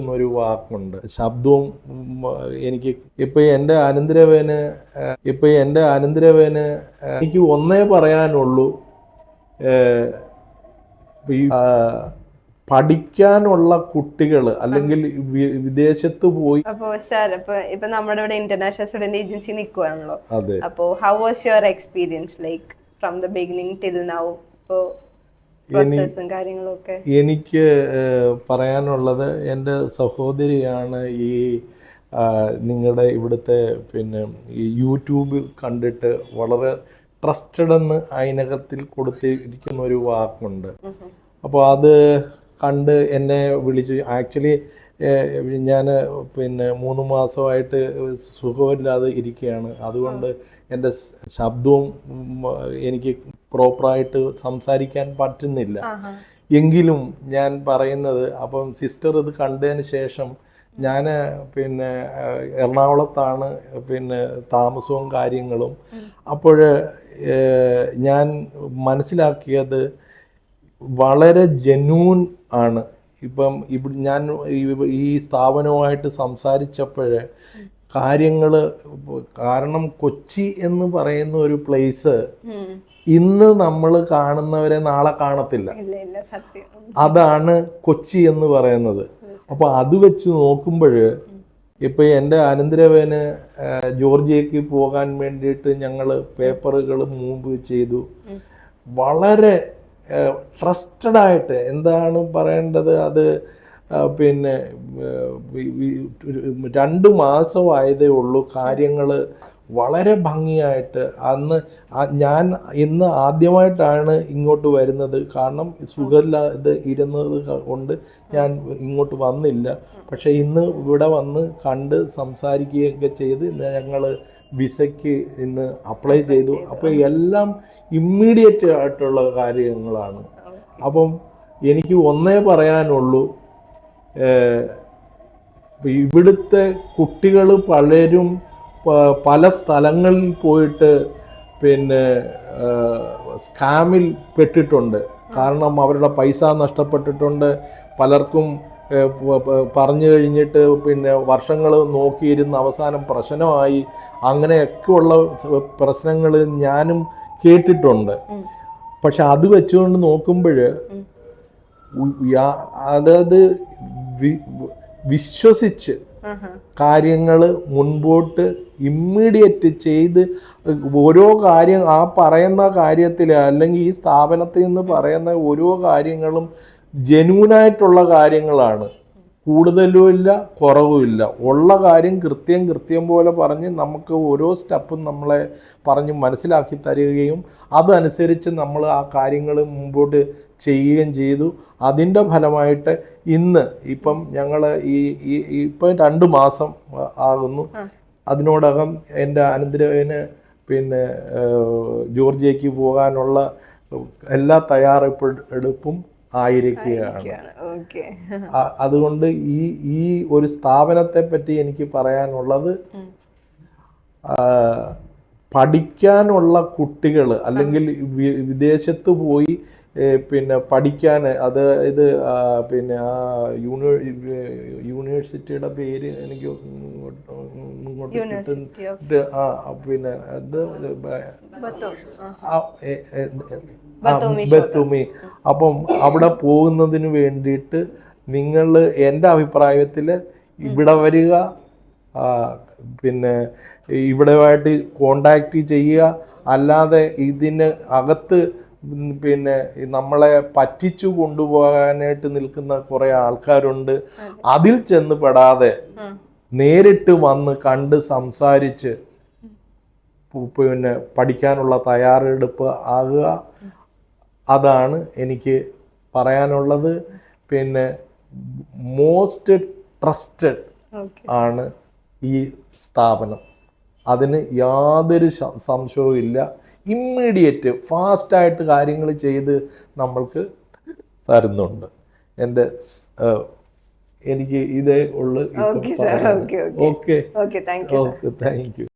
ഒരു വാക്കുണ്ട്. ശബ്ദവും എനിക്ക് ഇപ്പൊ എൻ്റെ അനന്തരവന് എനിക്ക് ഒന്നേ പറയാനുള്ളൂ. പഠിക്കാനുള്ള കുട്ടികൾ അല്ലെങ്കിൽ വിദേശത്ത് പോയി. അപ്പോ സാർ ഇപ്പൊ നമ്മുടെ ഇവിടെ ഇന്റർനാഷണൽ സ്റ്റുഡന്റ് ഏജൻസി നിൽക്കുവാണല്ലോ. അതെ. അപ്പോ how was your experience like from the beginning till now? പ്രോസസ്സും കാര്യങ്ങളും ഒക്കെ എനിക്ക് പറയാനുള്ളത്, എൻ്റെ സഹോദരിയാണ് ഈ നിങ്ങളുടെ ഇവിടുത്തെ ഈ യൂട്യൂബ് കണ്ടിട്ട് വളരെ ട്രസ്റ്റഡ് എന്ന് അതിനകത്തിൽ കൊടുത്തിരിക്കുന്ന ഒരു വാക്കുണ്ട്. അപ്പോൾ അത് കണ്ട് എന്നെ വിളിച്ചു. ആക്ച്വലി ഞാൻ 3 മാസമായിട്ട് സുഖമില്ലാതെ ഇരിക്കുകയാണ്. അതുകൊണ്ട് എൻ്റെ ശബ്ദവും എനിക്ക് പ്രോപ്പറായിട്ട് സംസാരിക്കാൻ പറ്റുന്നില്ല. എങ്കിലും ഞാൻ പറയുന്നത്, അപ്പം സിസ്റ്റർ ഇത് കണ്ടതിന് ശേഷം ഞാൻ എറണാകുളത്താണ് താമസവും കാര്യങ്ങളും. അപ്പോൾ ഞാൻ മനസ്സിലാക്കിയത് വളരെ ജെന്യൂൻ ആണ്. ഇപ്പം ഞാൻ ഈ സ്ഥാപനവുമായിട്ട് സംസാരിച്ചപ്പോൾ കാരണം കൊച്ചി എന്ന് പറയുന്ന ഒരു പ്ലേസ് ഇന്ന് നമ്മൾ കാണുന്നവരെ നാളെ കാണത്തില്ല. അതാണ് കൊച്ചി എന്ന് പറയുന്നത്. അപ്പോൾ അത് വെച്ച് നോക്കുമ്പോൾ ഇപ്പം എൻ്റെ അനന്തരവന് ജോർജിയക്ക് പോകാൻ വേണ്ടിയിട്ട് ഞങ്ങൾ പേപ്പറുകൾ മൂവ് ചെയ്തു. വളരെ ട്രസ്റ്റഡായിട്ട് എന്താണ് പറയേണ്ടത്, അത് 2 മാസമായതേ ഉള്ളൂ. കാര്യങ്ങൾ വളരെ ഭംഗിയായിട്ട് ഞാൻ ഇന്ന് ആദ്യമായിട്ടാണ് ഇങ്ങോട്ട് വരുന്നത്. കാരണം സുഖമില്ലാതെ ഇരുന്നത് കൊണ്ട് ഞാൻ ഇങ്ങോട്ട് വന്നില്ല. പക്ഷേ ഇന്ന് ഇവിടെ വന്ന് കണ്ട് സംസാരിക്കുകയൊക്കെ ചെയ്ത് ഞങ്ങൾ വിസയ്ക്ക് ഇന്ന് അപ്ലൈ ചെയ്തു. അപ്പോൾ എല്ലാം ഇമ്മീഡിയറ്റ് ആയിട്ടുള്ള കാര്യങ്ങളാണ്. അപ്പം എനിക്ക് ഒന്നേ പറയാനുള്ളൂ, ഇവിടുത്തെ കുട്ടികൾ പലരും പല സ്ഥലങ്ങളിൽ പോയിട്ട് സ്കാമിൽ പെട്ടിട്ടുണ്ട്. കാരണം അവരുടെ പൈസ നഷ്ടപ്പെട്ടിട്ടുണ്ട്. പലർക്കും പറഞ്ഞു കഴിഞ്ഞിട്ട് വർഷങ്ങൾ നോക്കിയിരുന്ന് അവസാനം പ്രശ്നമായി. അങ്ങനെയൊക്കെയുള്ള പ്രശ്നങ്ങൾ ഞാനും കേട്ടിട്ടുണ്ട്. പക്ഷെ അത് വെച്ചുകൊണ്ട് നോക്കുമ്പോൾ അതായത് വിശ്വസിച്ച് കാര്യങ്ങൾ മുൻപോട്ട് ഇമ്മീഡിയറ്റ് ചെയ്ത് ഓരോ കാര്യം ആ പറയുന്ന കാര്യത്തിൽ അല്ലെങ്കിൽ ഈ സ്ഥാപനത്തിൽ നിന്ന് പറയുന്ന ഓരോ കാര്യങ്ങളും ജെന്യൂനായിട്ടുള്ള കാര്യങ്ങളാണ്. കൂടുതലുമില്ല കുറവുമില്ല. ഉള്ള കാര്യം കൃത്യം പോലെ പറഞ്ഞ് നമുക്ക് ഓരോ സ്റ്റെപ്പും നമ്മളെ പറഞ്ഞ് മനസ്സിലാക്കി തരികയും അതനുസരിച്ച് നമ്മൾ ആ കാര്യങ്ങൾ മുമ്പോട്ട് ചെയ്യുകയും ചെയ്തു. അതിൻ്റെ ഫലമായിട്ട് ഇന്ന് ഇപ്പം ഞങ്ങൾ ഇപ്പം 2 മാസം ആകുന്നു. അതിനോടകം എൻ്റെ അനന്തരവന് ജോർജിയക്ക് പോകാനുള്ള എല്ലാ തയ്യാറെടുപ്പും ആയിരിക്കുകയാണ്. അതുകൊണ്ട് ഈ ഒരു സ്ഥാപനത്തെ പറ്റി എനിക്ക് പറയാനുള്ളത്, പഠിക്കാനുള്ള കുട്ടികൾ അല്ലെങ്കിൽ വിദേശത്ത് പോയി പഠിക്കാൻ, അതായത് ആ യൂണിവേഴ്സിറ്റിയുടെ പേര് എനിക്ക് ബത്തുമി. അപ്പം അവിടെ പോകുന്നതിന് വേണ്ടിയിട്ട് നിങ്ങൾ എൻ്റെ അഭിപ്രായത്തിൽ ഇവിടെ വരിക, ഇവിടെയായിട്ട് കോണ്ടാക്ട് ചെയ്യുക. അല്ലാതെ ഇതിന് അകത്ത് നമ്മളെ പറ്റിച്ചു കൊണ്ടുപോകാനായിട്ട് നിൽക്കുന്ന കുറേ ആൾക്കാരുണ്ട്. അതിൽ ചെന്ന് പെടാതെ നേരിട്ട് വന്ന് കണ്ട് സംസാരിച്ച് പഠിക്കാനുള്ള തയ്യാറെടുപ്പ് ആകുക. അതാണ് എനിക്ക് പറയാനുള്ളത്. മോസ്റ്റ് ട്രസ്റ്റഡ് ആണ് ഈ സ്ഥാപനം. അതിന് യാതൊരു സംശയവും ഇല്ല. ഇമ്മീഡിയറ്റ് ഫാസ്റ്റായിട്ട് കാര്യങ്ങൾ ചെയ്ത് നമ്മൾക്ക് തരുന്നുണ്ട്. എനിക്ക് ഇതേ ഉള്ളു. Okay, thank you.